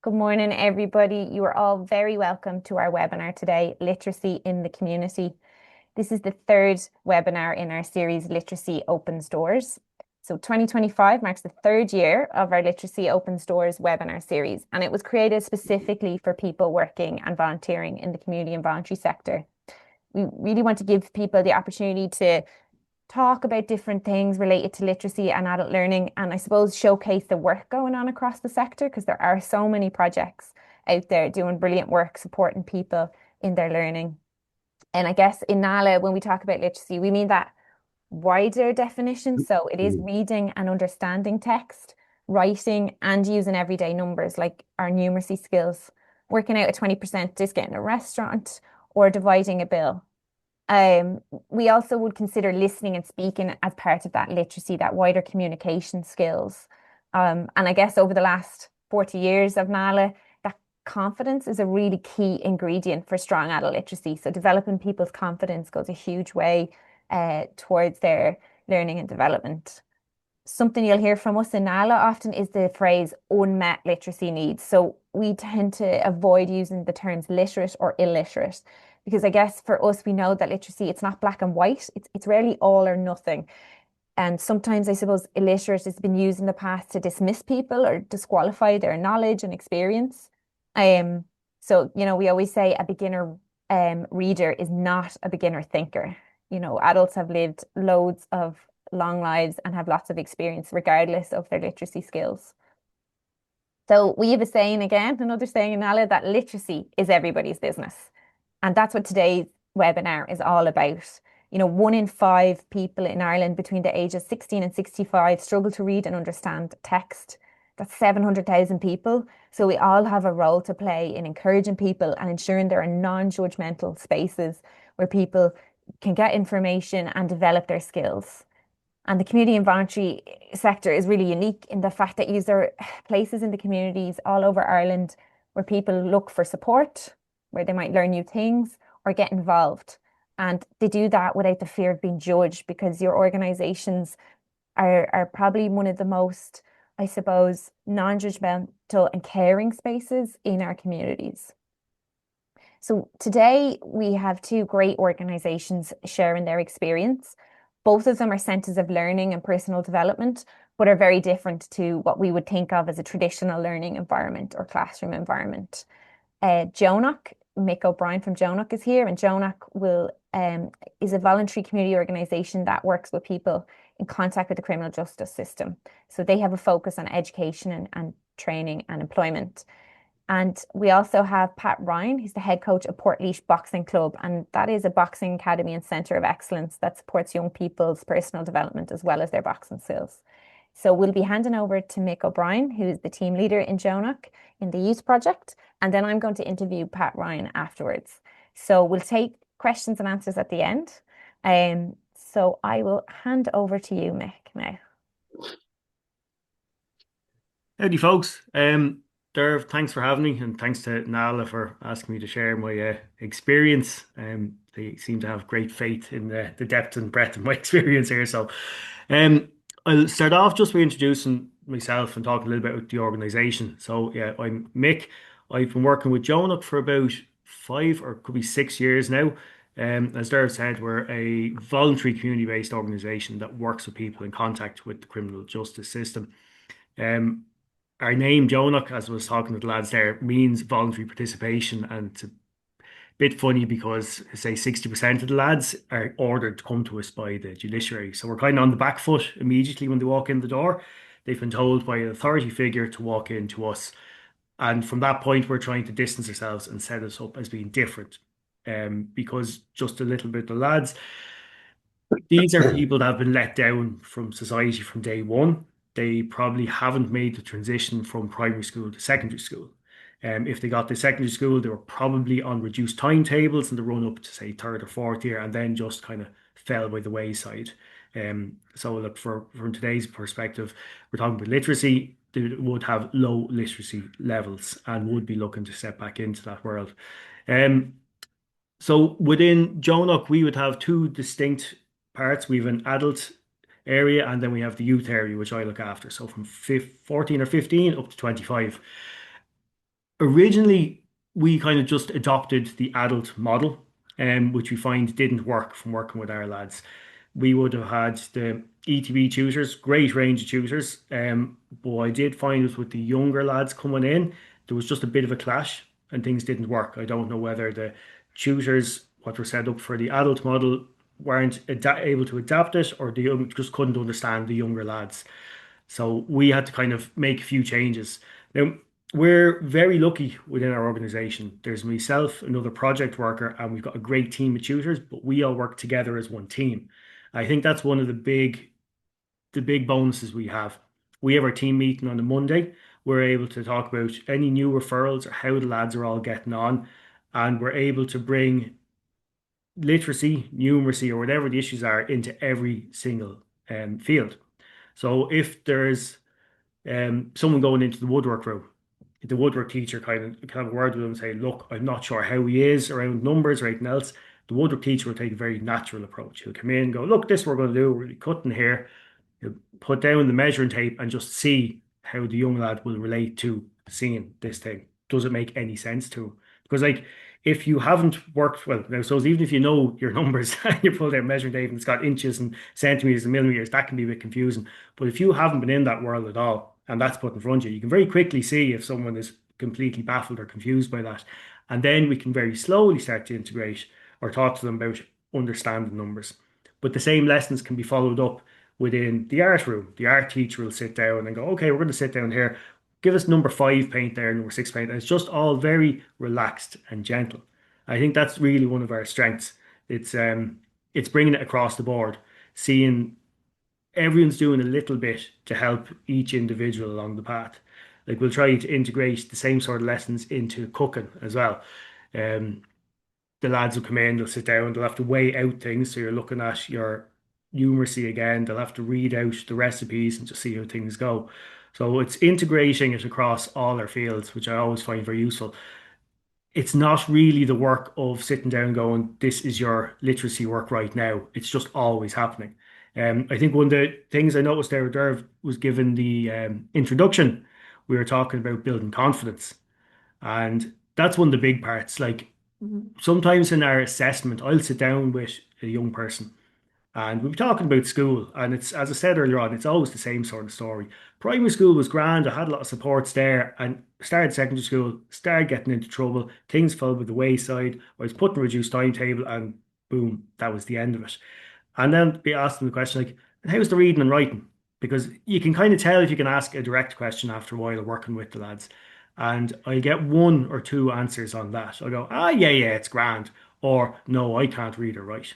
Good morning, everybody. You are all very welcome to our webinar today, Literacy in the Community. This is the third webinar in our series, Literacy Opens Doors. So 2025 marks the third year of our Literacy Opens Doors webinar series, and it was created specifically for people working and volunteering in the community and voluntary sector. We really want to give people the opportunity to talk about different things related to literacy and adult learning, and I suppose showcase the work going on across the sector because there are so many projects out there doing brilliant work supporting people in their learning. And I guess in NALA, when we talk about literacy, we mean that wider definition. So it is reading and understanding text, writing, and using everyday numbers like our numeracy skills, working out a 20% discount in a restaurant, or dividing a bill. Um, we also would consider listening and speaking as part of that literacy, that wider communication skills. And I guess over the last 40 years of NALA, that confidence is a really key ingredient for strong adult literacy. So developing people's confidence goes a huge way towards their learning and development. Something you'll hear from us in NALA often is the phrase unmet literacy needs. So we tend to avoid using the terms literate or illiterate because I guess for us, we know that literacy, it's not black and white. It's rarely all or nothing. And sometimes I suppose illiterate has been used in the past to dismiss people or disqualify their knowledge and experience. Um, so we always say a beginner reader is not a beginner thinker. Adults have lived loads of long lives and have lots of experience regardless of their literacy skills. So we have a saying again, another saying in NALA that literacy is everybody's business. And that's what today's webinar is all about. 1 in 5 people in Ireland between the ages 16 and 65 struggle to read and understand text. That's 700,000 people. So we all have a role to play in encouraging people and ensuring there are non-judgmental spaces where people can get information and develop their skills. And the community and voluntary sector is really unique in the fact that there are places in the communities all over Ireland where people look for support, where they might learn new things or get involved. And they do that without the fear of being judged because your organizations are probably one of the most, I suppose, non-judgmental and caring spaces in our communities. So today we have two great organizations sharing their experience. Both of them are centers of learning and personal development, but are very different to what we would think of as a traditional learning environment or classroom environment. Deonach, Mick O'Brien from Deonach is here, and Deonach is a voluntary community organisation that works with people in contact with the criminal justice system. So they have a focus on education and training and employment. And we also have Pat Ryan, who's the head coach of Portlaoise Boxing Club, and that is a boxing academy and centre of excellence that supports young people's personal development as well as their boxing skills. So we'll be handing over to Mick O'Brien, who is the team leader in Deonach in the youth project, and then I'm going to interview Pat Ryan afterwards. So we'll take questions and answers at the end. So I will hand over to you, Mick, now. Howdy, folks. Thanks for having me, and thanks to Nala for asking me to share my experience. They seem to have great faith in the depth and breadth of my experience here. So, um, I'll start off just by introducing myself and talk a little bit about the organisation. So, yeah, I'm Mick. I've been working with Jonah for about 5 or could be 6 years now. As Derv said, we're a voluntary community-based organisation that works with people in contact with the criminal justice system. Um, our name, Deonach, as I was talking to the lads there, means voluntary participation. And it's a bit funny because, say, 60% of the lads are ordered to come to us by the judiciary. So we're kind of on the back foot immediately when they walk in the door. They've been told by an authority figure to walk in to us. And from that point, we're trying to distance ourselves and set us up as being different. Because just a little bit of the lads, these are people that have been let down from society from day one. They probably haven't made the transition from primary school to secondary school. If they got to secondary school, they were probably on reduced timetables in the run up to say third or fourth year, and then just kind of fell by the wayside. So look, from today's perspective, we're talking about literacy. They would have low literacy levels and would be looking to step back into that world. Um, so within Jonah, we would have two distinct parts. We have an adult area and then we have the youth area, which I look after. So from 14 or 15 up to 25. Originally, we kind of just adopted the adult model, which we find didn't work from working with our lads. We would have had the ETB tutors, great range of tutors. But what I did find was with the younger lads coming in, there was just a bit of a clash and things didn't work. I don't know whether the tutors, what were set up for the adult model, weren't able to adapt it or they just couldn't understand the younger lads. So we had to kind of make a few changes. Now, we're very lucky within our organization. There's myself, another project worker, and we've got a great team of tutors, but we all work together as one team. I think that's one of the big bonuses we have. We have our team meeting on a Monday. We're able to talk about any new referrals or how the lads are all getting on, and we're able to bring literacy, numeracy, or whatever the issues are into every single field. So if there's someone going into the woodwork room, the woodwork teacher kind of can have a word with them and say, look, I'm not sure how he is around numbers or anything else. The woodwork teacher will take a very natural approach. He'll come in and go, look, this is what we're going to do. We're really cutting here. He'll put down the measuring tape and just see how the young lad will relate to seeing this thing. Does it make any sense to him? Because like if you haven't worked well, now so even if you know your numbers and you pull out measuring tape and it's got inches and centimeters and millimeters, that can be a bit confusing. But if you haven't been in that world at all, and that's put in front of you, you can very quickly see if someone is completely baffled or confused by that. And then we can very slowly start to integrate or talk to them about understanding numbers. But the same lessons can be followed up within the art room. The art teacher will sit down and go, okay, we're going to sit down here. Give us number five paint there, number six paint. And it's just all very relaxed and gentle. I think that's really one of our strengths. It's bringing it across the board, seeing everyone's doing a little bit to help each individual along the path. Like we'll try to integrate the same sort of lessons into cooking as well. Um, the lads will come in, they'll sit down, they'll have to weigh out things. So you're looking at your numeracy again. They'll have to read out the recipes and just see how things go. So it's integrating it across all our fields, which I always find very useful. It's not really the work of sitting down going, this is your literacy work right now. It's just always happening. I think one of the things I noticed there, Derv, was given the introduction, we were talking about building confidence. And that's one of the big parts. Like sometimes in our assessment, I'll sit down with a young person and we'll be talking about school. And it's, as I said earlier on, it's always the same sort of story. Primary school was grand. I had a lot of supports there and started secondary school, started getting into trouble. Things fell by the wayside. I was put in a reduced timetable and boom, that was the end of it. And then be asking the question like, how's the reading and writing? Because you can kind of tell if you can ask a direct question after a while of working with the lads. And I get one or two answers on that. I go, ah, yeah, yeah, it's grand. Or no, I can't read or write.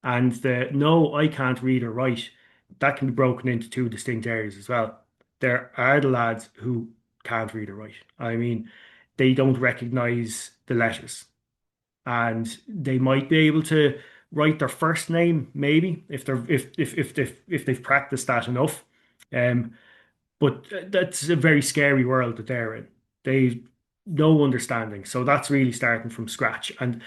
And the no, I can't read or write, that can be broken into two distinct areas as well. There are the lads who can't read or write. I mean, they don't recognize the letters and they might be able to write their first name, maybe, if they've practiced that enough. Um, but that's a very scary world that they're in. They've no understanding. So that's really starting from scratch. And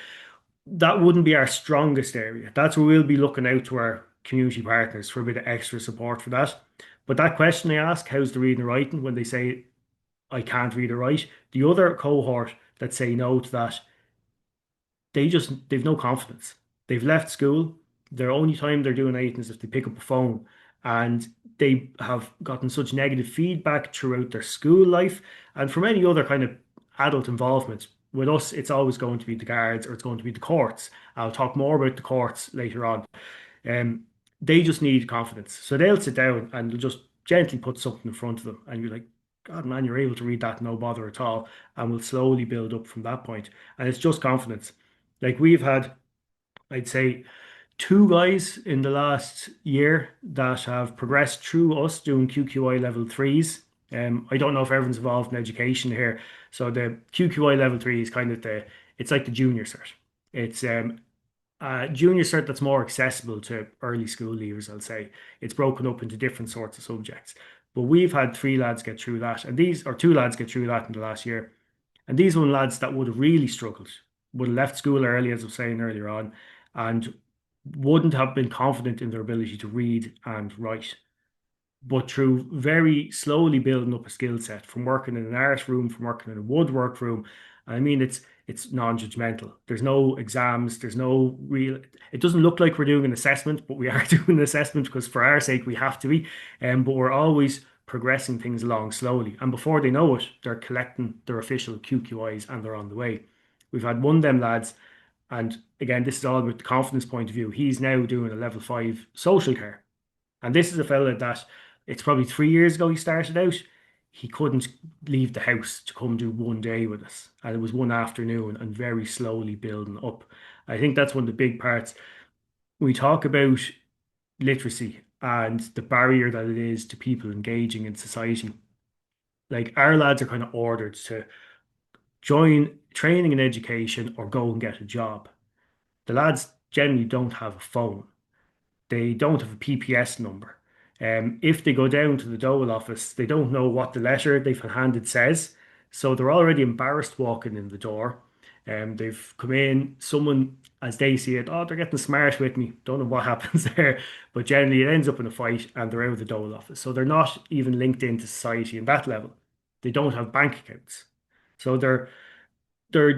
that wouldn't be our strongest area. That's where we'll be looking out to our community partners for a bit of extra support for that. But that question they ask, how's the reading and writing, when they say, I can't read or write, the other cohort that say no to that, they've no confidence. They've left school. Their only time they're doing anything is if they pick up a phone. And they have gotten such negative feedback throughout their school life and from any other kind of adult involvement. With us, it's always going to be the guards or it's going to be the courts. I'll talk more about the courts later on. Um, they just need confidence. So they'll sit down and they'll just gently put something in front of them. And you're like, God, man, you're able to read that, no bother at all. And we'll slowly build up from that point. And it's just confidence. Like we've had, I'd say, two guys in the last year that have progressed through us doing QQI level threes. I don't know if everyone's involved in education here. So the QQI level three is kind of it's like the junior cert. It's a junior cert that's more accessible to early school leavers, I'll say. It's broken up into different sorts of subjects. But we've had three lads get through that, and or two lads get through that in the last year. And these were lads that would have really struggled, would have left school early, as I was saying earlier on, and wouldn't have been confident in their ability to read and write. but through very slowly building up a skill set from working in an art room, from working in a woodwork room. I mean, it's non-judgmental. There's no exams. There's no real. It doesn't look like we're doing an assessment, but we are doing an assessment because for our sake we have to be. But we're always progressing things along slowly, and before they know it, they're collecting their official QQIs and they're on the way. We've had one of them lads, and again, this is all with the confidence point of view. He's now doing a level 5 social care. And this is a fella that it's probably 3 years ago he started out. He couldn't leave the house to come do one day with us. And it was one afternoon and very slowly building up. I think that's one of the big parts. We talk about literacy and the barrier that it is to people engaging in society. Like our lads are kind of ordered to join training and education or go and get a job. The lads generally don't have a phone. They don't have a PPS number. If they go down to the Dole office, they don't know what the letter they've handed says. So they're already embarrassed walking in the door. They've come in, someone, as they see it, oh, they're getting smart with me. Don't know what happens there. But generally, it ends up in a fight and they're out of the Dole office. So they're not even linked into society in that level. They don't have bank accounts. So they're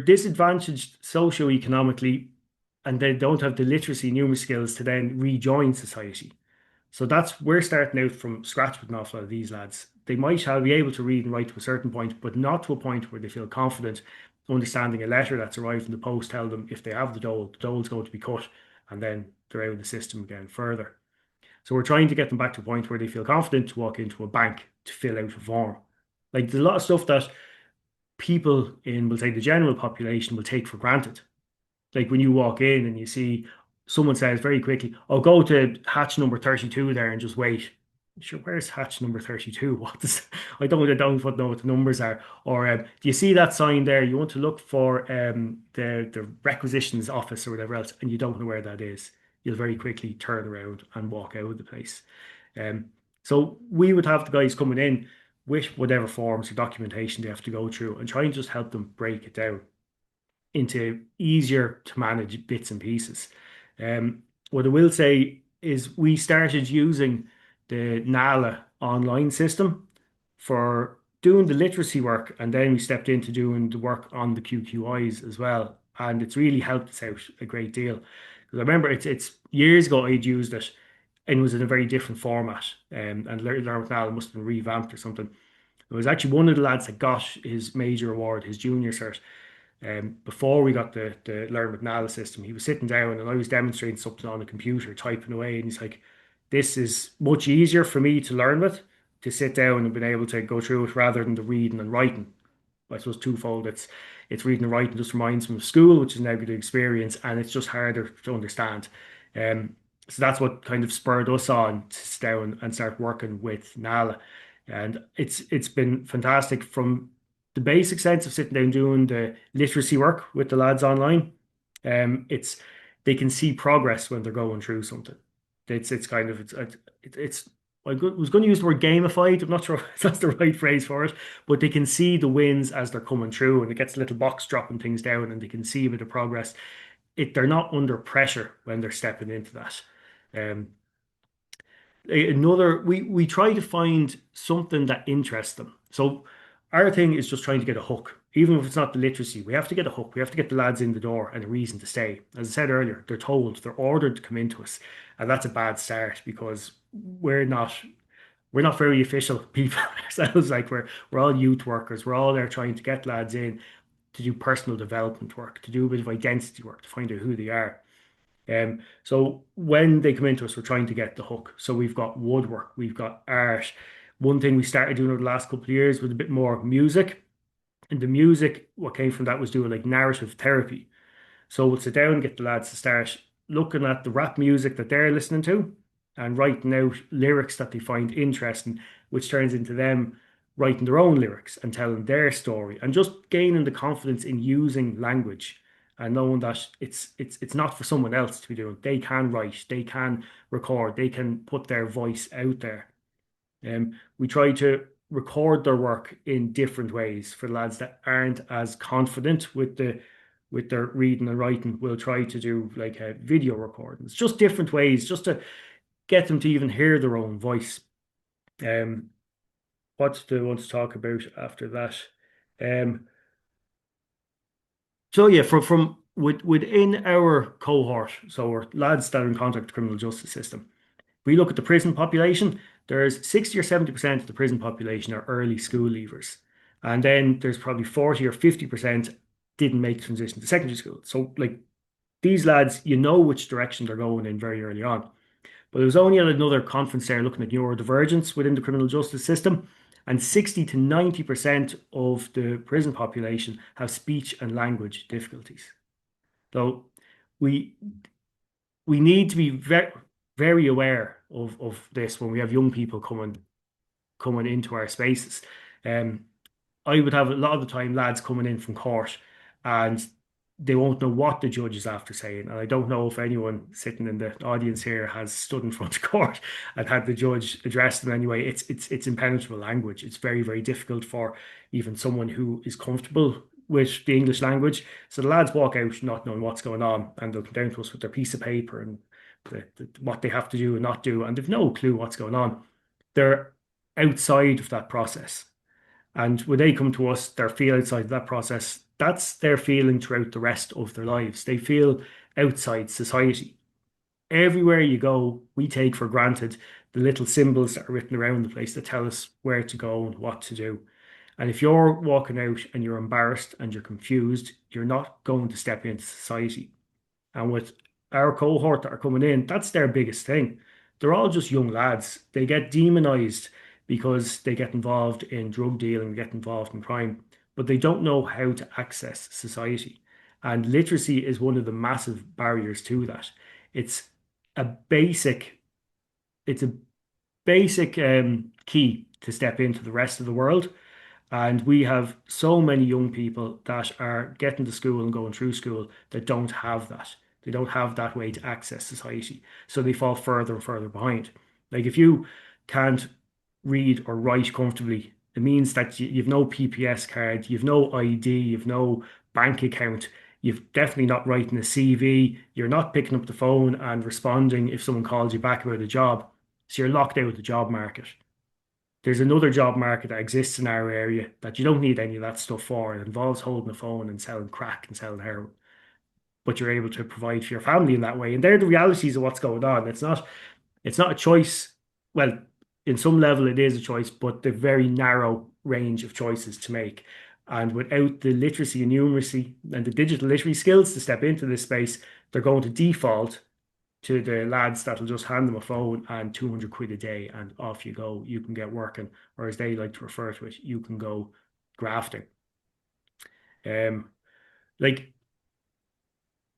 disadvantaged socioeconomically and they don't have the literacy numeracy skills to then rejoin society. So that's we're starting out from scratch with an awful lot of these lads. They might have be able to read and write to a certain point, but not to a point where they feel confident understanding a letter that's arrived in the post, tell them if they have the dole's going to be cut, and then they're out of the system again further. So we're trying to get them back to a point where they feel confident to walk into a bank to fill out a form. Like there's a lot of stuff that people in, we'll say, the general population will take for granted. Like when you walk in and you see someone says very quickly, "Oh, go to hatch number 32 there and just wait." Sure, where's hatch number 32? I don't know what the numbers are. Or do you see that sign there? You want to look for the requisitions office or whatever else, and you don't know where that is. You'll very quickly turn around and walk out of the place. Um, so we would have the guys coming in with whatever forms or documentation they have to go through and try and just help them break it down into easier to manage bits and pieces. What I will say is we started using the NALA online system for doing the literacy work, and then we stepped into doing the work on the QQIs as well. And it's really helped us out a great deal. Because I remember it's years ago I'd used it and it was in a very different format. And Learn with NALA must have been revamped or something. It was actually one of the lads that got his major award, his junior cert, before we got the Learn with Nala system. He was sitting down and I was demonstrating something on a computer, typing away, and he's like, "This is much easier for me to learn with, to sit down and been able to go through it rather than the reading and writing." I suppose twofold. It's reading and writing just reminds me of school, which is now good experience, and it's just harder to understand. So that's what kind of spurred us on to sit down and start working with Nala. And it's been fantastic from the basic sense of sitting down doing the literacy work with the lads online. It's they can see progress when they're going through something. It's kind of it's was going to use the word gamified. I'm not sure if that's the right phrase for it, but they can see the wins as they're coming through, and it gets a little box dropping things down, and they can see a bit of progress. They're not under pressure when they're stepping into that. Um, another we try to find something that interests them. So our thing is just trying to get a hook. Even if it's not the literacy, we have to get a hook. We have to get the lads in the door and a reason to stay. As I said earlier, they're told, they're ordered to come into us, and that's a bad start because we're not very official people ourselves. Like we're all youth workers. We're all there trying to get lads in to do personal development work, to do a bit of identity work, to find out who they are. So when they come into us, we're trying to get the hook. So we've got woodwork, we've got art. One thing we started doing over the last couple of years was a bit more music. And the music, what came from that was doing like narrative therapy. So we'll sit down and get the lads to start looking at the rap music that they're listening to and writing out lyrics that they find interesting, which turns into them writing their own lyrics and telling their story and just gaining the confidence in using language and knowing that it's not for someone else to be doing. They can write, they can record, they can put their voice out there. We try to record their work in different ways for lads that aren't as confident with their reading and writing. We'll try to do like a video recordings, just different ways, just to get them to even hear their own voice. Um, what do I want to talk about after that? Um, so yeah, within our cohort, so we're lads that are in contact with the criminal justice system. We look at the prison population, there's 60 or 70% of the prison population are early school leavers. And then there's probably 40 or 50% didn't make the transition to secondary school. So like these lads, you know which direction they're going in very early on. But there was only at another conference there looking at neurodivergence within the criminal justice system. And 60 to 90% of the prison population have speech and language difficulties. So we we need to be very aware of this when we have young people coming into our spaces. Um, I would have a lot of the time lads coming in from court and they won't know what the judge is after saying. And I don't know if anyone sitting in the audience here has stood in front of court and had the judge address them anyway. It's impenetrable language. It's very difficult for even someone who is comfortable with the English language. So the lads walk out not knowing what's going on and they'll come down to us with their piece of paper and what they have to do and not do, and they've no clue what's going on. They're outside of that process. And when they come to us, they feel outside that process. That's their feeling throughout the rest of their lives. They feel outside society. Everywhere you go, we take for granted the little symbols that are written around the place that tell us where to go and what to do. And if you're walking out and you're embarrassed and you're confused, you're not going to step into society. And with our cohort that are coming in, that's their biggest thing. They're all just young lads. They get demonized because they get involved in drug dealing, get involved in crime, but they don't know how to access society. And literacy is one of the massive barriers to that. It's a basic, it's a basic key to step into the rest of the world. And we have so many young people that are getting to school and going through school that don't have that. They don't have that way to access society. So they fall further and further behind. Like if you can't read or write comfortably, it means that you've no PPS card, you've no ID, you've no bank account, you've definitely not writing a CV, you're not picking up the phone and responding if someone calls you back about a job. So you're locked out of the job market. There's another job market that exists in our area that you don't need any of that stuff for. It involves holding a phone and selling crack and selling heroin, but you're able to provide for your family in that way. And they're the realities of what's going on. It's not a choice. Well, in some level it is a choice, but the very narrow range of choices to make. And without the literacy and numeracy and the digital literacy skills to step into this space, they're going to default to the lads that'll just hand them a phone and 200 quid a day and off you go. You can get working, or as they like to refer to it, you can go grafting. Um, like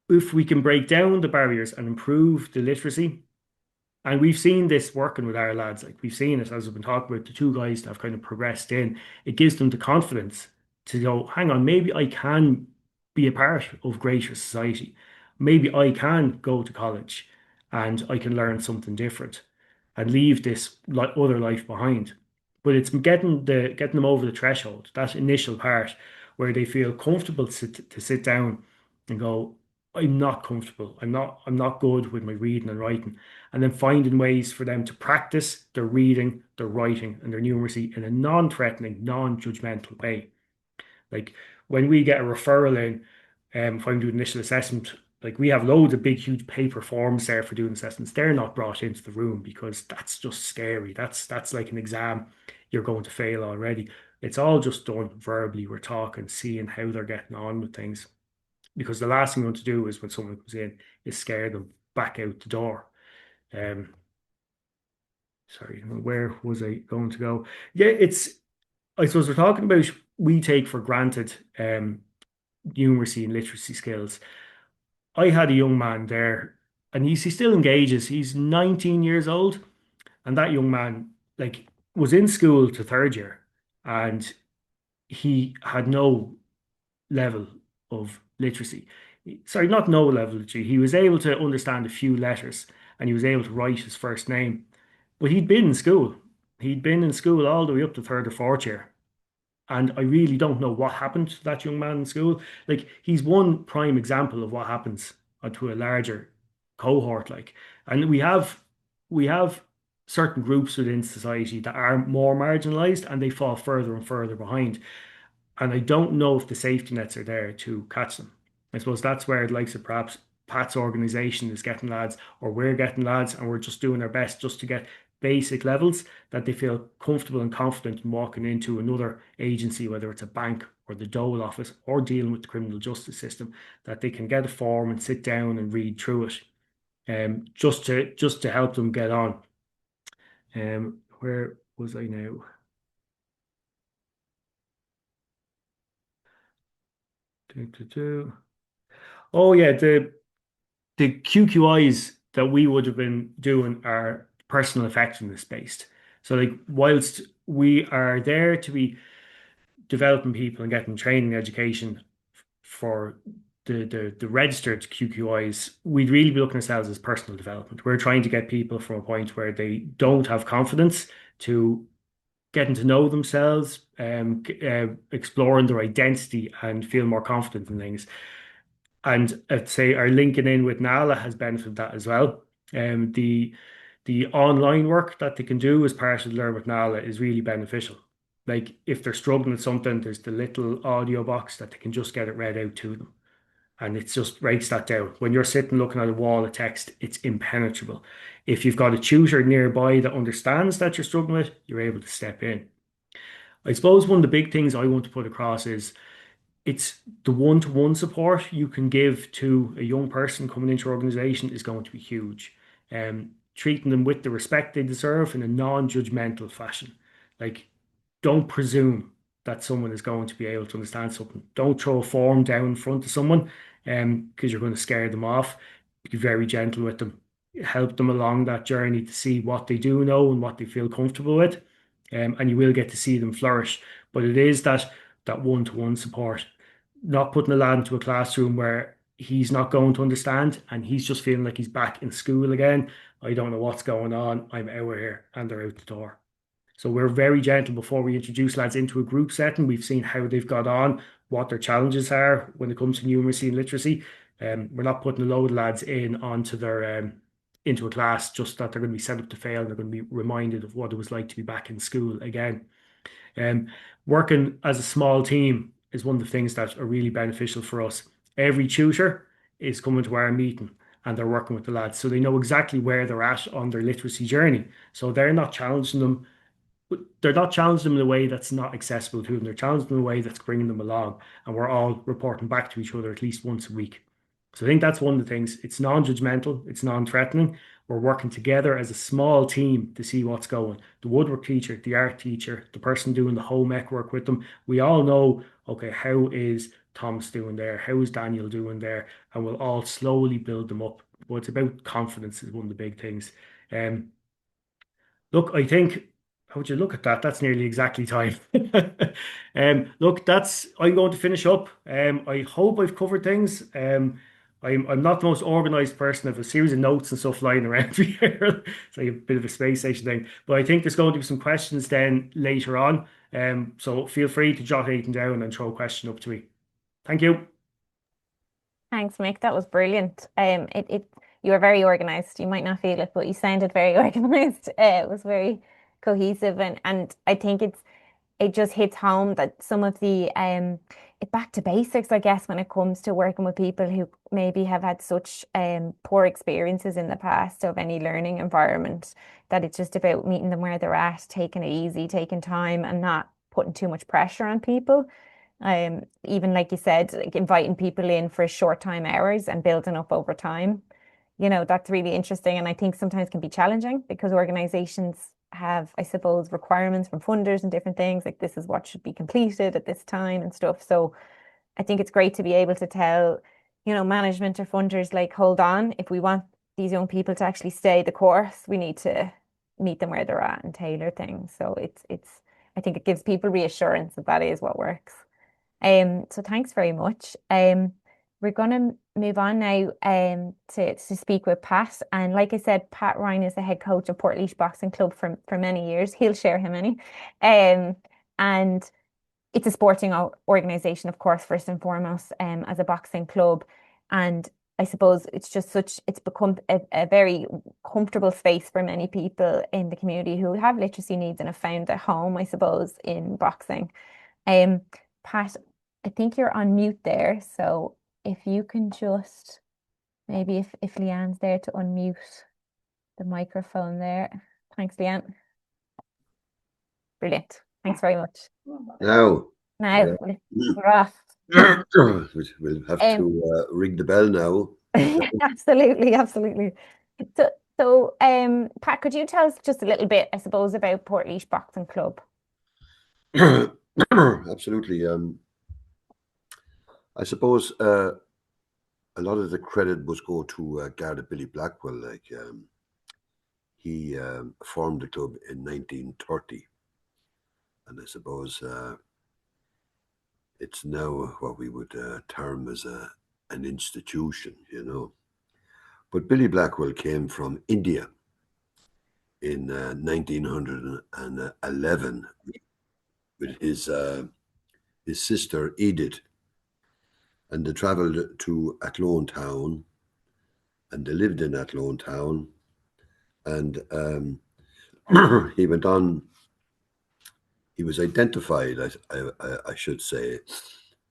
if we can break down the barriers and improve the literacy, and we've seen this working with our lads. Like we've seen it as we've been talking about the two guys that have kind of progressed in. It gives them the confidence to go, hang on, maybe I can be a part of greater society. Maybe I can go to college and I can learn something different and leave this other life behind. But it's getting them over the threshold, that initial part where they feel comfortable to sit down and go, I'm not comfortable. I'm not good with my reading and writing, and then finding ways for them to practice their reading, their writing, and their numeracy in a non-threatening, non-judgmental way. Like when we get a referral in, if I'm doing initial assessment, like we have loads of big, huge paper forms there for doing assessments. They're not brought into the room because that's just scary. That's like an exam you're going to fail already. It's all just done verbally. We're talking, seeing how they're getting on with things. Because the last thing we want to do is when someone comes in, is scare them back out the door. Um, sorry, where was I going to go? Yeah, I suppose we're talking about we take for granted numeracy and literacy skills. I had a young man there, and he still engages. He's 19 years old, and that young man like was in school to third year, and he had no level of literacy. Sorry, not no level of literacy. He was able to understand a few letters, and he was able to write his first name. But he'd been in school. He'd been in school all the way up to third or fourth year. And I really don't know what happened to that young man in school. Like he's one prime example of what happens to a larger cohort. Like, and we have certain groups within society that are more marginalized and they fall further and further behind. And I don't know if the safety nets are there to catch them. I suppose that's where the likes of perhaps Pat's organization is getting lads, or we're getting lads, and we're just doing our best just to get basic levels that they feel comfortable and confident in walking into another agency, whether it's a bank or the dole office or dealing with the criminal justice system, that they can get a form and sit down and read through it, just to help them get on. Where was I now? Do, do, do. Oh yeah, the QQIs that we would have been doing are personal effectiveness based. So like whilst we are there to be developing people and getting training and education for the registered QQIs, we'd really be looking at ourselves as personal development. We're trying to get people from a point where they don't have confidence to getting to know themselves, exploring their identity and feel more confident in things. And I'd say our linking in with Nala has benefited that as well. The online work that they can do as part of Learn with Nala is really beneficial. Like if they're struggling with something, there's the little audio box that they can just get it read out to them. And it just writes that down. When you're sitting looking at a wall of text, it's impenetrable. If you've got a tutor nearby that understands that you're struggling with, you're able to step in. I suppose one of the big things I want to put across is it's the one-to-one support you can give to a young person coming into your organization is going to be huge. Treating them with the respect they deserve in a non-judgmental fashion. Like, don't presume that someone is going to be able to understand something. Don't throw a form down in front of someone, because you're going to scare them off. Be very gentle with them. Help them along that journey to see what they do know and what they feel comfortable with. And you will get to see them flourish. But it is that one-to-one support, not putting a lad into a classroom where he's not going to understand and he's just feeling like he's back in school again. I don't know what's going on. I'm out of here, and they're out the door. So we're very gentle before we introduce lads into a group setting. We've seen how they've got on, what their challenges are when it comes to numeracy and literacy. We're not putting a load of lads in onto their into a class just that they're going to be set up to fail. They're going to be reminded of what it was like to be back in school again. Um, Working as a small team is one of the things that are really beneficial for us. Every tutor is coming to our meeting and they're working with the lads, so they know exactly where they're at on their literacy journey. So they're not challenging them in a way that's not accessible to them. They're challenging them in a way that's bringing them along, and we're all reporting back to each other at least once a week. So I think that's one of the things. It's non-judgmental, it's non-threatening. We're working together as a small team to see what's going. The woodwork teacher, the art teacher, the person doing the home ec work with them. We all know, okay, how is Thomas doing there? How is Daniel doing there? And we'll all slowly build them up. But it's about confidence is one of the big things. Um, Look, I think, how would you look at that? That's nearly exactly time. Look, I'm going to finish up. I hope I've covered things. I'm not the most organized person. I have a series of notes and stuff lying around here. It's like a bit of a space station thing. But I think there's going to be some questions then later on. So feel free to jot anything down and throw a question up to me. Thank you. Thanks, Mick. That was brilliant. You were very organized. You might not feel it, but you sounded very organized. It was very cohesive, and I think it just hits home that some of the it back to basics, I guess, when it comes to working with people who maybe have had such poor experiences in the past of any learning environment, that it's just about meeting them where they're at, taking it easy, taking time, and not putting too much pressure on people. Even like you said, like inviting people in for short time hours and building up over time. That's really interesting. And I think sometimes can be challenging because organizations have, I suppose, requirements from funders and different things, like this is what should be completed at this time and stuff. So I think it's great to be able to tell, management or funders, like, hold on, if we want these young people to actually stay the course, we need to meet them where they're at and tailor things. So I think it gives people reassurance that that is what works. So thanks very much. We're gonna move on now to speak with Pat. And like I said, Pat Ryan is the head coach of Portlaoise Boxing Club for many years. He'll share how many. And it's a sporting organization, of course, first and foremost, as a boxing club. And I suppose it's become a very comfortable space for many people in the community who have literacy needs and have found a home, I suppose, in boxing. Um, Pat, I think you're on mute there, so if you can just maybe if Leanne's there to unmute the microphone there. Thanks, Leanne. Brilliant. Thanks very much. Now, Now, we're off. we'll have to ring the bell now. Absolutely, absolutely. So, Pat, could you tell us just a little bit, I suppose, about Portlaoise Boxing Club? Absolutely. I suppose a lot of the credit must go to Garda Billy Blackwell. Like he formed the club in 1930, and I suppose it's now what we would term as an institution, you know. But Billy Blackwell came from India in 1911 with his sister Edith, and they travelled to Athlone Town, and they lived in Athlone Town, and he went on. He was identified, I should say,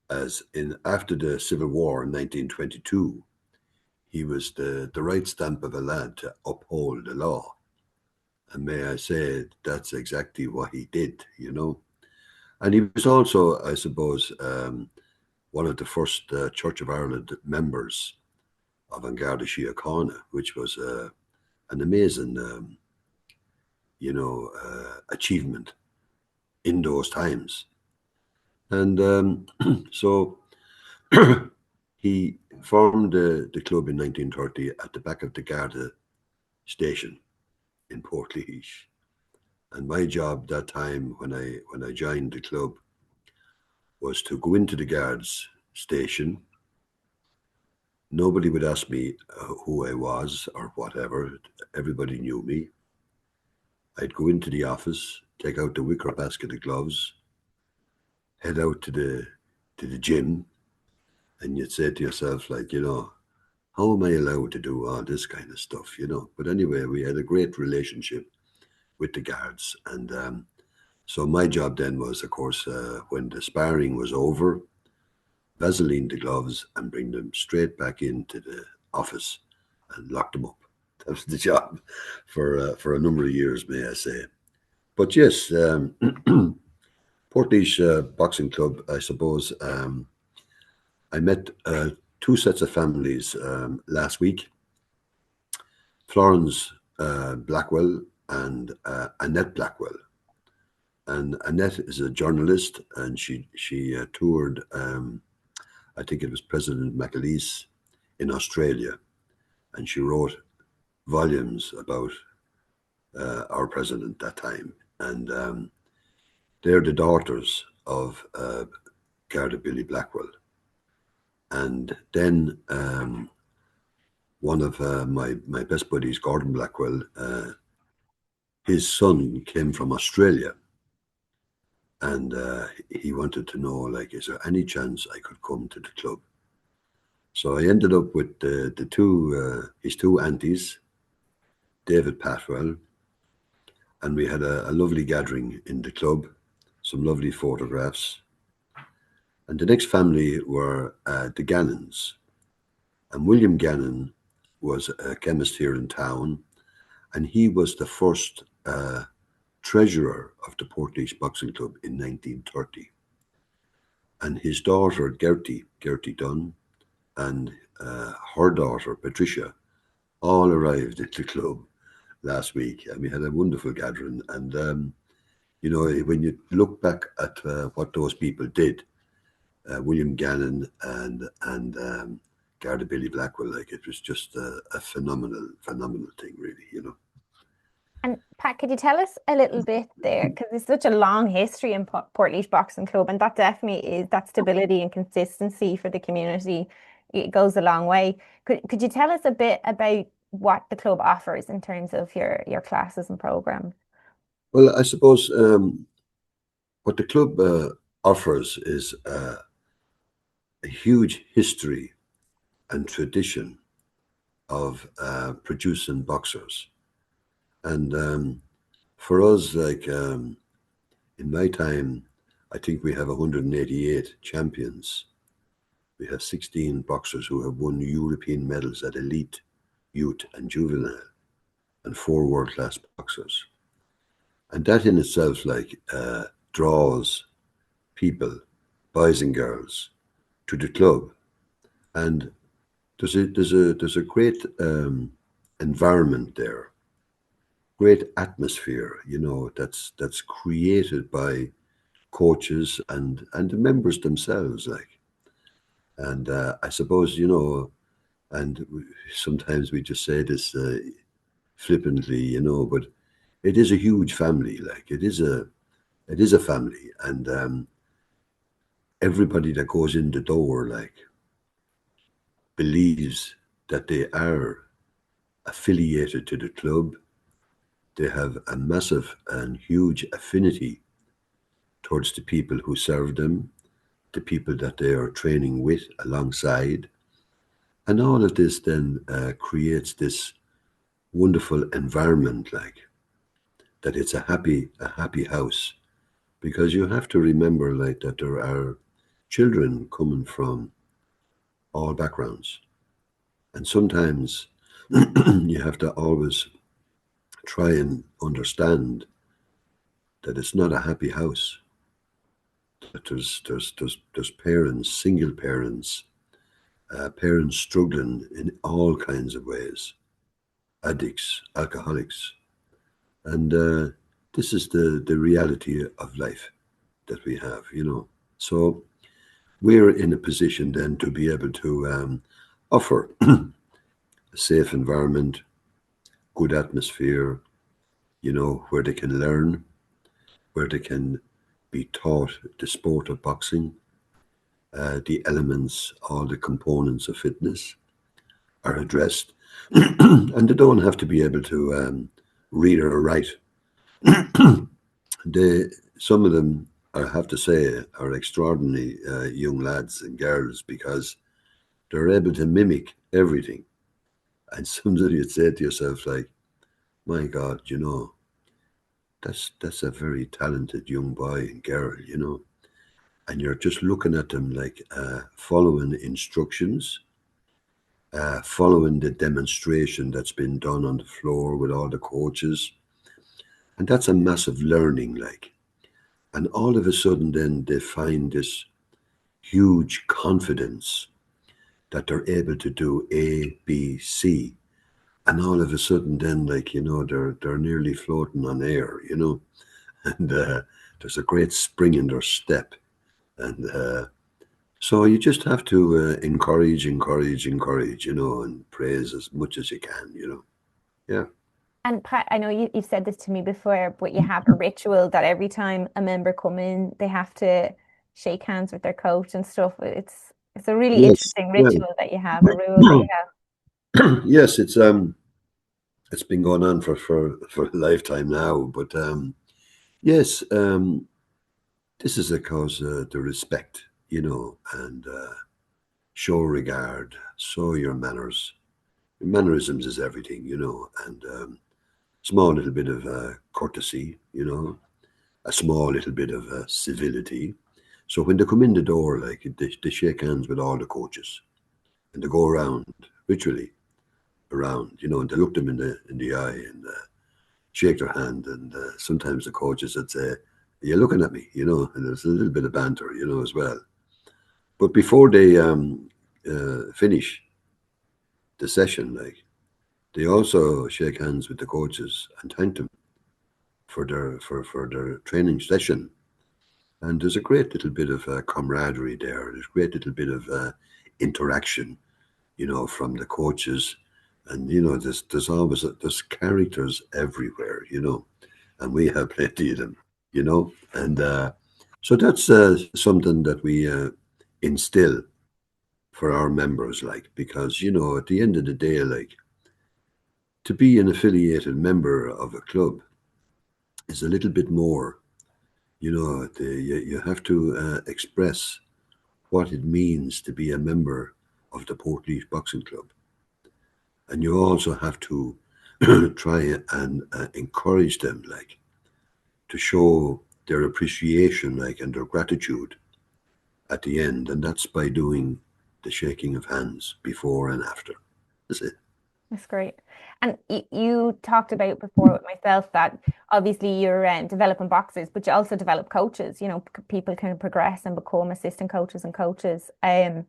as in after the Civil War in 1922. He was the right stamp of a lad to uphold the law. And may I say, that's exactly what he did, you know. And he was also, I suppose, one of the first Church of Ireland members of An Garda Síochána, which was an amazing, achievement in those times. And so he formed the club in 1930 at the back of the Garda station in Portlaoise. And my job that time when I joined the club was to go into the guards station. Nobody would ask me who I was or whatever. Everybody knew me. I'd go into the office, take out the wicker basket of gloves, head out to the gym, and you'd say to yourself, like, you know, how am I allowed to do all this kind of stuff, you know? But anyway, we had a great relationship with the guards. And so my job then was, of course, when the sparring was over, Vaseline the gloves and bring them straight back into the office and lock them up. That was the job for a number of years, may I say. But yes, Portlaoise Boxing Club, I suppose, I met two sets of families last week. Florence Blackwell and Annette Blackwell. And Annette is a journalist, and she toured, I think it was President McAleese in Australia, and she wrote volumes about our president that time. And they're the daughters of Garda Billy Blackwell. And then one of my best buddies, Gordon Blackwell, his son came from Australia, and he wanted to know, like, is there any chance I could come to the club? So I ended up with the two his two aunties, David Patwell, and we had a lovely gathering in the club, some lovely photographs. And the next family were the Gannons, and William Gannon was a chemist here in town, and he was the first treasurer of the Portlaoise Boxing Club in 1930. And his daughter, Gertie Dunn, and her daughter, Patricia, all arrived at the club last week. And we had a wonderful gathering. And, you know, when you look back at what those people did, William Gannon and Garda Billy Blackwell, like, it was just a phenomenal thing, really, you know. And Pat, could you tell us a little bit there? Because there's such a long history in Portlaoise Boxing Club, and that definitely is that stability and consistency for the community. It goes a long way. Could you tell us a bit about what the club offers in terms of your classes and programs? Well, I suppose what the club offers is a huge history and tradition of producing boxers. And for us, like in my time, I think we have 188 champions. We have 16 boxers who have won European medals at elite, youth, and juvenile, and 4 world-class boxers. And that in itself, like, draws people, boys and girls, to the club. And there's a great environment there, great atmosphere, you know, that's created by coaches and the members themselves, like. And I suppose, you know, and sometimes we just say this flippantly, you know, but it is a huge family. Like, it is a family, and everybody that goes in the door, like, believes that they are affiliated to the club. They have a massive and huge affinity towards the people who serve them, the people that they are training with alongside. And all of this then creates this wonderful environment, like, that it's a happy house. Because you have to remember, like, that there are children coming from all backgrounds. And sometimes you have to always try and understand that it's not a happy house. That there's parents, single parents, parents struggling in all kinds of ways, addicts, alcoholics, and this is the reality of life that we have, you know. So we're in a position then to be able to offer a safe environment, good atmosphere, you know, where they can learn, where they can be taught the sport of boxing, the elements, all the components of fitness are addressed, and they don't have to be able to read or write. Some of them, I have to say, are extraordinary young lads and girls, because they're able to mimic everything. And sometimes you'd say to yourself, like, my God, you know, that's a very talented young boy and girl, you know. And you're just looking at them, like, following instructions, following the demonstration that's been done on the floor with all the coaches. And that's a massive learning, like. And all of a sudden then they find this huge confidence that they're able to do A, B, C. And all of a sudden then, like, you know, they're nearly floating on air, you know. And there's a great spring in their step. And so you just have to encourage, you know, and praise as much as you can, you know. Yeah. And Pat, I know you've said this to me before, but you have a ritual that every time a member come in, they have to shake hands with their coach and stuff. It's a really Yes. interesting Yeah. ritual that you have, a rule that you have. Yes, it's been going on for a lifetime now, but yes, this is a cause the respect, you know, and show regard, show your manners. Mannerisms is everything, you know, and small little bit of courtesy, you know, a small little bit of civility. So when they come in the door, like, they shake hands with all the coaches, and they go around ritually around, you know, and they look them in the eye and shake their hand. And sometimes the coaches would say, "Are you looking at me?" You know, and there's a little bit of banter, you know, as well. But before they finish the session, like, they also shake hands with the coaches and thank them for their training session. And there's a great little bit of camaraderie there. There's a great little bit of interaction, you know, from the coaches. And, you know, there's always there's characters everywhere, you know, and we have plenty of them, you know. And so that's something that we instill for our members, like, because, you know, at the end of the day, like, to be an affiliated member of a club is a little bit more, you know. You have to express what it means to be a member of the Portlaoise Boxing Club. And you also have to try and encourage them, like, to show their appreciation, like, and their gratitude at the end. And that's by doing the shaking of hands before and after. That's it. That's great. And you talked about before with myself that obviously you're developing boxers, but you also develop coaches. You know, people can progress and become assistant coaches and coaches. And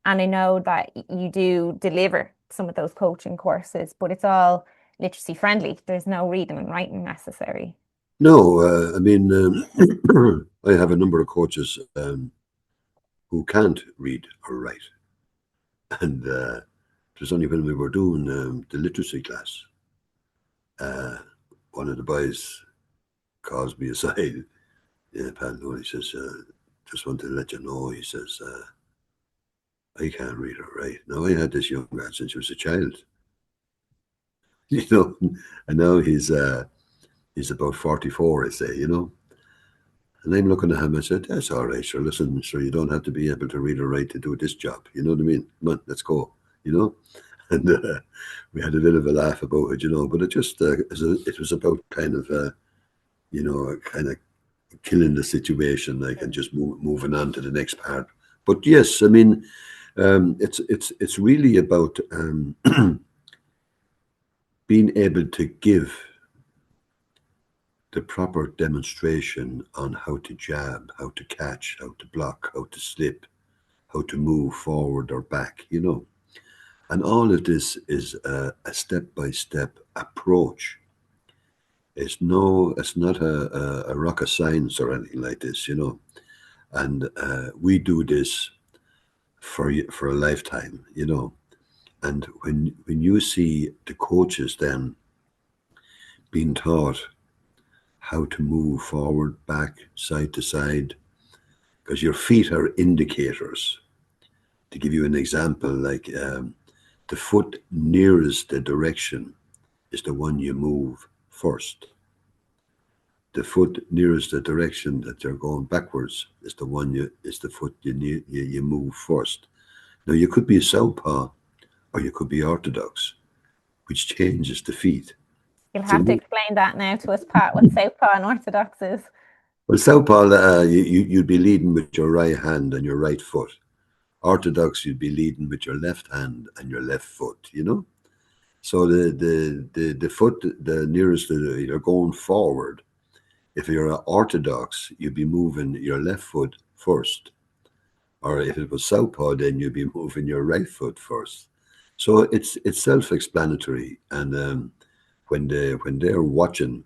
I know that you do deliver some of those coaching courses, but it's all literacy friendly. There's no reading and writing necessary. No, I mean, I have a number of coaches who can't read or write. And it was only when we were doing the literacy class, one of the boys calls me aside. Yeah, Pat, no, he says, just want to let you know, he says, I can't read or write. Now, I had this young lad since he was a child, you know, and now he's about 44, I say, you know. And I'm looking at him, I said, that's all right, sure, listen, sure, you don't have to be able to read or write to do this job, you know what I mean? Come on, let's go, you know. And we had a bit of a laugh about it, you know, but it just, it was about kind of, you know, kind of killing the situation, like, and just moving on to the next part. But yes, I mean, it's really about being able to give the proper demonstration on how to jab, how to catch, how to block, how to slip, how to move forward or back, you know. And all of this is a step-by-step approach. It's not a rocket science or anything like this, you know. And we do this for a lifetime, you know. And when you see the coaches then being taught how to move forward, back, side to side, because your feet are indicators. To give you an example, like the foot nearest the direction is the one you move first. The foot nearest the direction that you're going backwards is the foot you move first. Now you could be a southpaw or you could be orthodox, which changes the feet. You'll So, have to explain that now to us, Pat, what Southpaw and Orthodox is. well, southpaw, you'd be leading with your right hand and your right foot. Orthodox, you'd be leading with your left hand and your left foot, you know? So the foot, the nearest, you're going forward. If you're orthodox, you'd be moving your left foot first. Or if it was southpaw, then you'd be moving your right foot first. So it's self-explanatory. And when they're watching,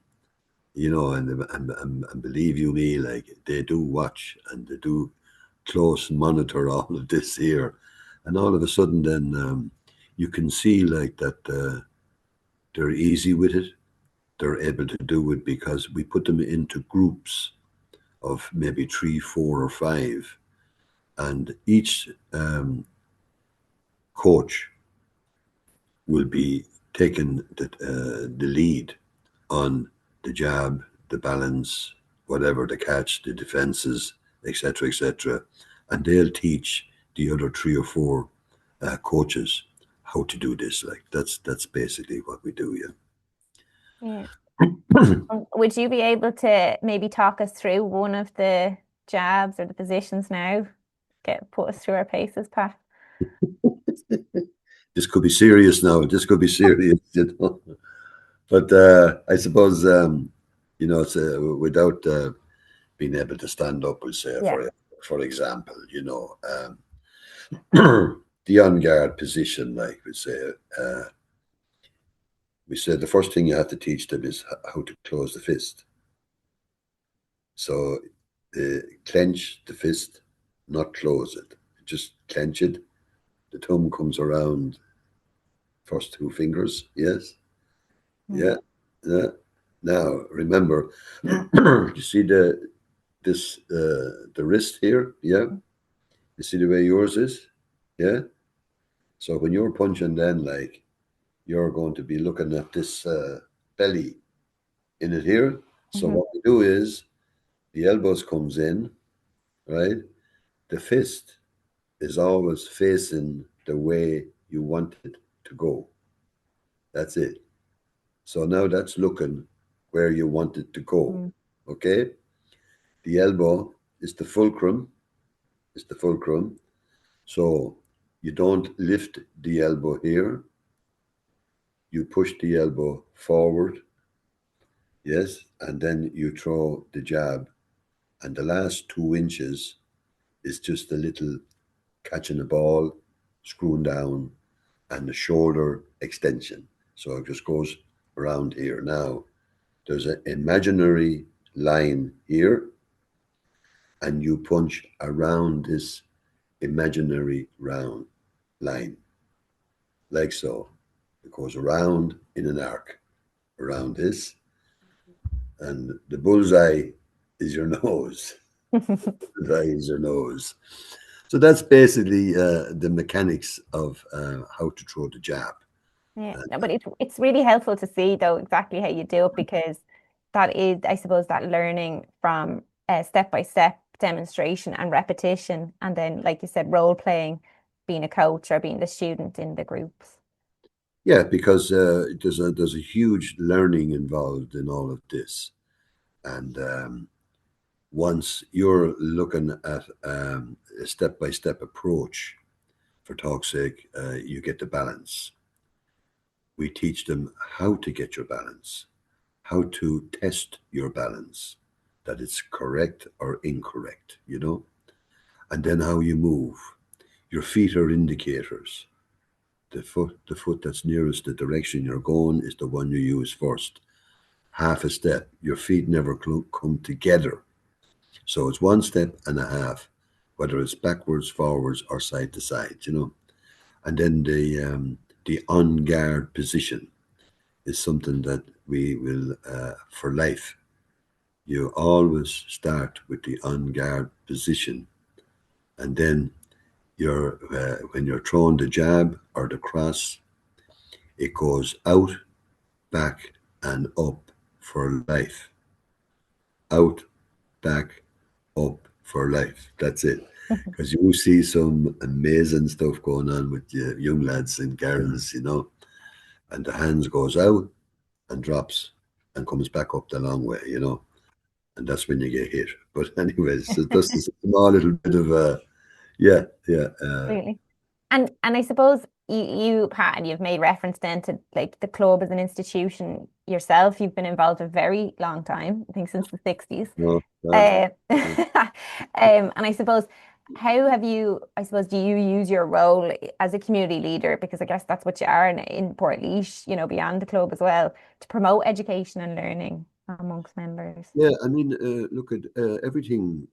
you know, and believe you me, like, they do watch and they do close monitor all of this here, and all of a sudden then you can see, like, that they're easy with it. They're able to do it because we put them into groups of maybe 3, 4, or 5, and each coach will be taking the lead on the jab, the balance, whatever, the catch, the defenses, etc., etc., and they'll teach the other 3 or 4 coaches how to do this. Like, that's basically what we do. Yeah. Yeah. Would you be able to maybe talk us through one of the jabs or the positions now? Put us through our paces, Pat. This could be serious now. This could be serious, you know. But I suppose, you know, it's without being able to stand up, we'll say, Yeah. for example, you know, the on guard position, like we say the first thing you have to teach them is how to close the fist. So clench the fist, not close it. Just clench it. The thumb comes around first 2 fingers. Yes. Yeah. Yeah. Now remember, you see the wrist here. Yeah. You see the way yours is. Yeah. So when you're punching, then, like, you're going to be looking at this belly in it here. So what we do is the elbows comes in, right? The fist is always facing the way you want it to go. That's it. So now that's looking where you want it to go. Okay? The elbow is the fulcrum. Is the fulcrum. So you don't lift the elbow here. You push the elbow forward. Yes. And then you throw the jab. And the last 2 inches is just a little catching the ball, screwing down, and the shoulder extension. So it just goes around here. Now, there's an imaginary line here, and you punch around this imaginary round line, like so. It goes around in an arc, around this, and the bullseye is your nose. Bullseye is your nose. So that's basically the mechanics of how to throw the jab. Yeah, no, but it's really helpful to see though exactly how you do it, because that is, I suppose, that learning from step-by-step demonstration and repetition, and then, like you said, role playing, being a coach or being the student in the groups. Yeah, because there's a huge learning involved in all of this, and once you're looking at a step-by-step approach, for talk's sake, you get the balance. We teach them how to get your balance, how to test your balance, that it's correct or incorrect, and then how you move. Your feet are indicators. The foot that's nearest the direction you're going is the one you use first. Half a step. Your feet never come together. So it's 1 step and a half, whether it's backwards, forwards, or side to side, And then the on guard position is something that we will, for life, you always start with the on guard position. And then when you're throwing the jab or the cross, it goes out, back, and up for life. Out, back, up for life. That's it. Because you see some amazing stuff going on with young lads and girls, and the hands goes out and drops and comes back up the long way, and that's when you get hit. But anyways, so that's a small little bit of yeah. Really. And I suppose Pat, and you've made reference then to like the club as an institution yourself. You've been involved a very long time, I think since the 60s. No, And I suppose, how have you, I suppose, do you use your role as a community leader, because I guess that's what you are in Portlaoise, beyond the club as well, to promote education and learning amongst members? yeah, I mean, look at everything.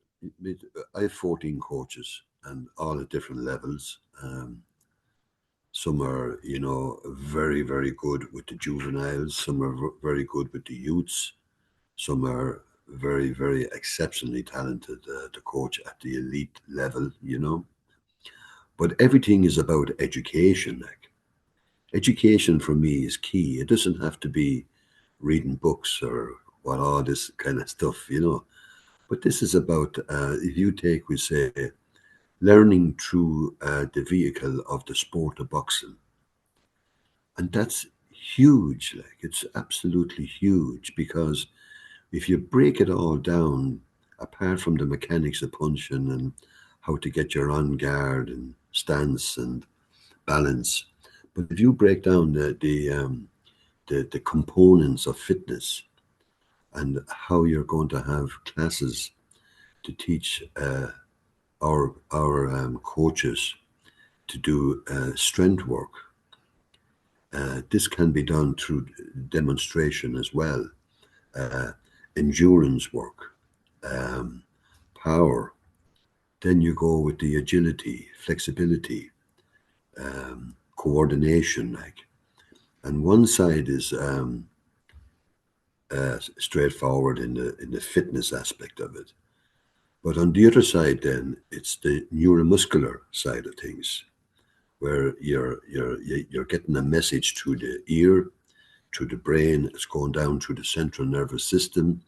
I have 14 coaches and all at different levels. Some are, very, very good with the juveniles. Some are very good with the youths. Some are very, very exceptionally talented to coach at the elite level, But everything is about education. Like, education for me is key. It doesn't have to be reading books or all this kind of stuff, But this is about, if you take, we say, learning through the vehicle of the sport of boxing. And that's huge. Like, it's absolutely huge, because if you break it all down, apart from the mechanics of punching and how to get your on guard and stance and balance, but if you break down the components of fitness and how you're going to have classes to teach our coaches to do strength work, this can be done through demonstration as well. Endurance work, power. Then you go with the agility, flexibility, coordination, and one side is straightforward in the fitness aspect of it, but on the other side, then it's the neuromuscular side of things, where you're getting a message through the ear, through the brain. It's going down through the central nervous system,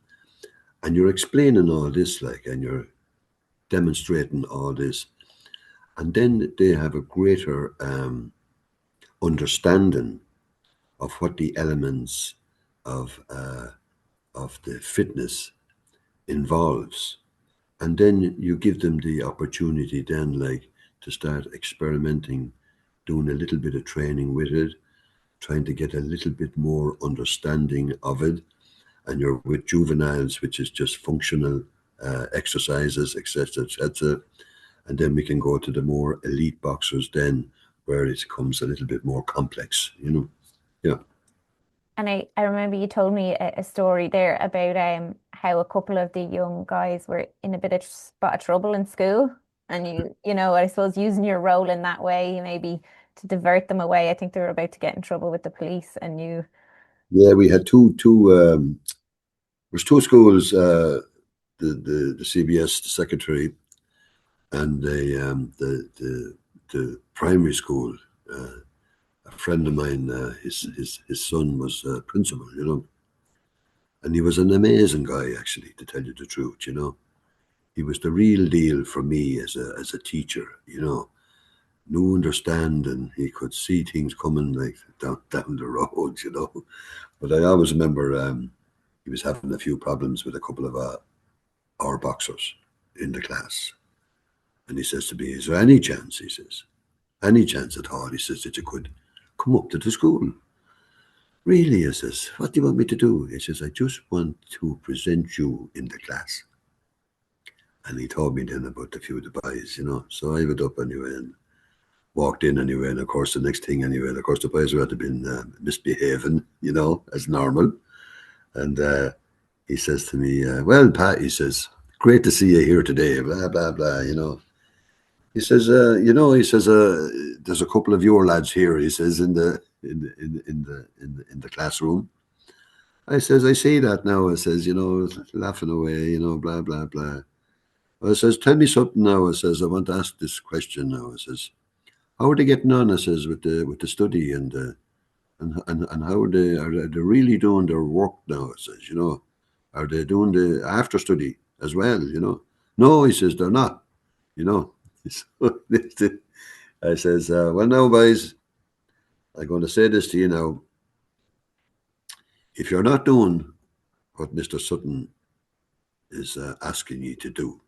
and you're explaining all this, and you're demonstrating all this, And then they have a greater understanding of what the elements of the fitness involves. And then you give them the opportunity then, like, to start experimenting, doing a little bit of training with it, trying to get a little bit more understanding of it. And you're with juveniles, which is just functional exercises, etc., etc. And then we can go to the more elite boxers then, where it becomes a little bit more complex, Yeah. And I remember you told me a story there about how a couple of the young guys were in a bit of spot of trouble in school, and I suppose using your role in that way, maybe to divert them away. I think they were about to get in trouble with the police, and you. Yeah, we had two there's two schools, the CBS, the secretary, and the primary school. A friend of mine, his son was principal, and he was an amazing guy, actually, to tell you the truth. He was the real deal for me as a teacher. No understanding. He could see things coming like down the road. But I always remember he was having a few problems with a couple of our boxers in the class. And he says to me, "Is there any chance," he says, "any chance at all," he says, "that you could come up to the school?" "Really?" he says, "What do you want me to do?" He says, "I just want to present you in the class." And he told me then about a few of the boys. So I went up anyway and walked in anyway. And of course, the next thing anyway, of course, the boys had been misbehaving, as normal. And he says to me, "Well, Pat," he says, "great to see you here today, blah, blah, blah. He says, he says, "there's a couple of your lads here," he says, in the classroom. I says, "I see that now," I says, laughing away, blah, blah, blah. I says, "Tell me something now," I says, "I want to ask this question now," I says, "how are they getting on," I says, with the study and how are they really doing their work now?" I says, "are they doing the after study as well?" "No," he says, "they're not," you know. So I says, "Well, now, boys, I'm going to say this to you now. If you're not doing what Mr. Sutton is asking you to do,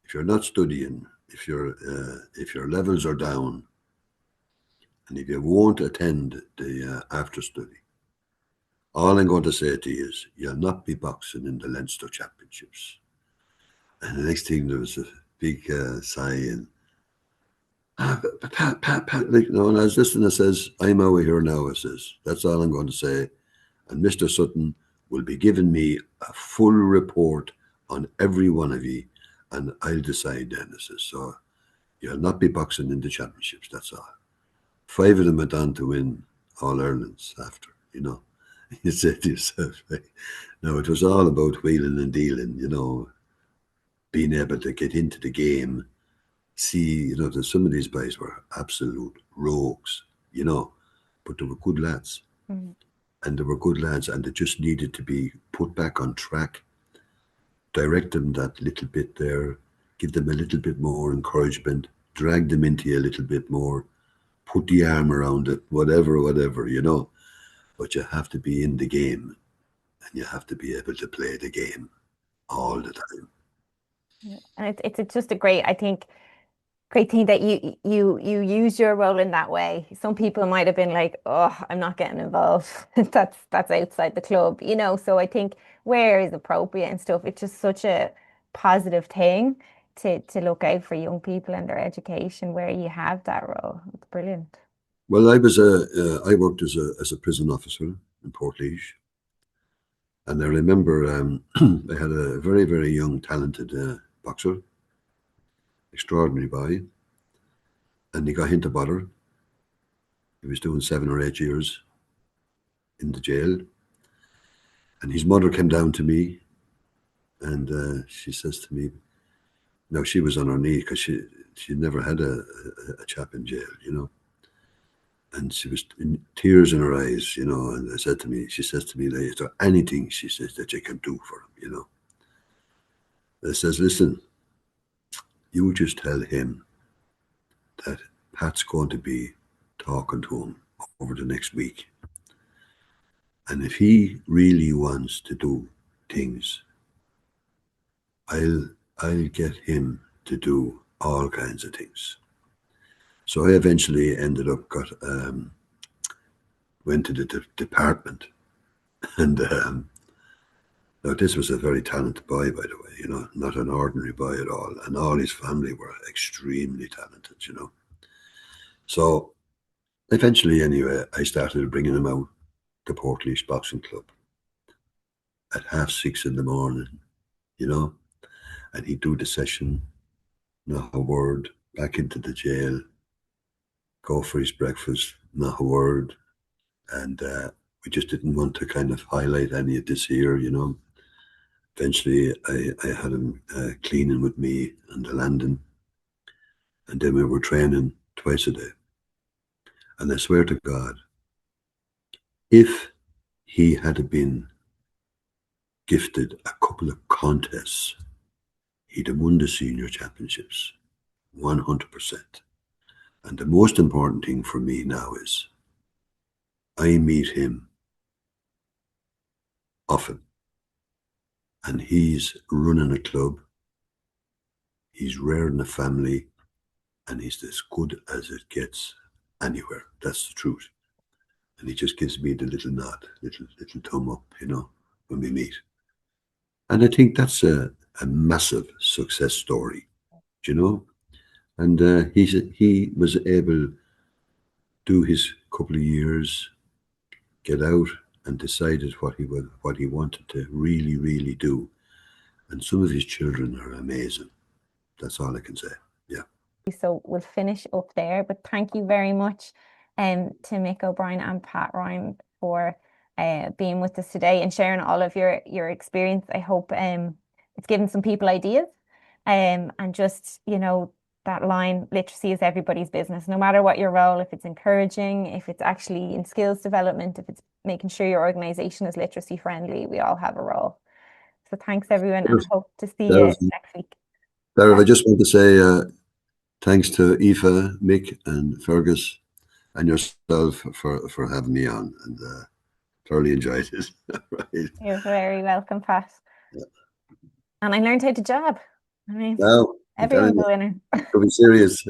if you're not studying, if your levels are down, and if you won't attend the after study, all I'm going to say to you is you'll not be boxing in the Leinster Championships." And the next thing, there was a big sigh and Pat, like, and I was listening. I says, "I'm over here now," I says, "that's all I'm going to say. And Mr. Sutton will be giving me a full report on every one of you, and I'll decide then," I says. "So you'll not be boxing in the championships, that's all." 5 of them went on to win All Irelands after. You said to yourself, like, no, it was all about wheeling and dealing, being able to get into the game. See, that some of these guys were absolute rogues, but they were good lads. Mm. And they were good lads, and they just needed to be put back on track, direct them that little bit there, give them a little bit more encouragement, drag them into you a little bit more, put the arm around it, whatever, But you have to be in the game, and you have to be able to play the game all the time. Yeah. And it's just a great, I think, great thing that you use your role in that way. Some people might have been like, "Oh, I'm not getting involved." That's outside the club. So I think where is appropriate and stuff. It's just such a positive thing to look out for young people and their education where you have that role. It's brilliant. Well, I worked as a prison officer in Portlaoise, and I remember I had a very, very young, talented boxer, extraordinary boy, and he got into bother. He was doing 7 or 8 years in the jail, and his mother came down to me, and she says to me, now she was on her knee because she never had a chap in jail. And she was in tears in her eyes. And she says to me, like, "Is there anything," she says, "that you can do for him?" I says, "Listen, you just tell him that Pat's going to be talking to him over the next week. And if he really wants to do things, I'll get him to do all kinds of things. So I eventually ended up went to the department, and now this was a very talented boy, by the way, you know, not an ordinary boy at all, and all his family were extremely talented, you know. So eventually, anyway, I started bringing him out to Portlaoise Boxing Club at 6:30 in the morning, you know, and he'd do the session, not a word, back into the jail, go for his breakfast, not a word. And we just didn't want to kind of highlight any of this here, you know. Eventually, I had him cleaning with me and the landing, and then we were training twice a day. And I swear to God, if he had been gifted a couple of contests, he'd have won the senior championships, 100%. And the most important thing for me now is I meet him often, and he's running a club, he's rearing a family, and he's as good as it gets anywhere. That's the truth. And he just gives me the little nod, little thumb up, you know, when we meet. And I think that's a massive success story, you know. And he was able to do his couple of years, get out, and decided what he wanted to really, really do. And some of his children are amazing. That's all I can say. Yeah. So we'll finish up there, but thank you very much to Mick O'Brien and Pat Ryan for being with us today and sharing all of your experience. I hope it's given some people ideas and just, you know, that line, literacy is everybody's business, no matter what your role, if it's encouraging, if it's actually in skills development, if it's making sure your organization is literacy friendly, we all have a role. So thanks everyone, and I hope to see you next week. Darryl, I just want to say thanks to Aoife, Mick and Fergus and yourself for having me on, and thoroughly enjoyed it. Right. You're very welcome, Pat. Yeah. And I learned how to jab. I mean, Now, everyone's a winner. to be serious.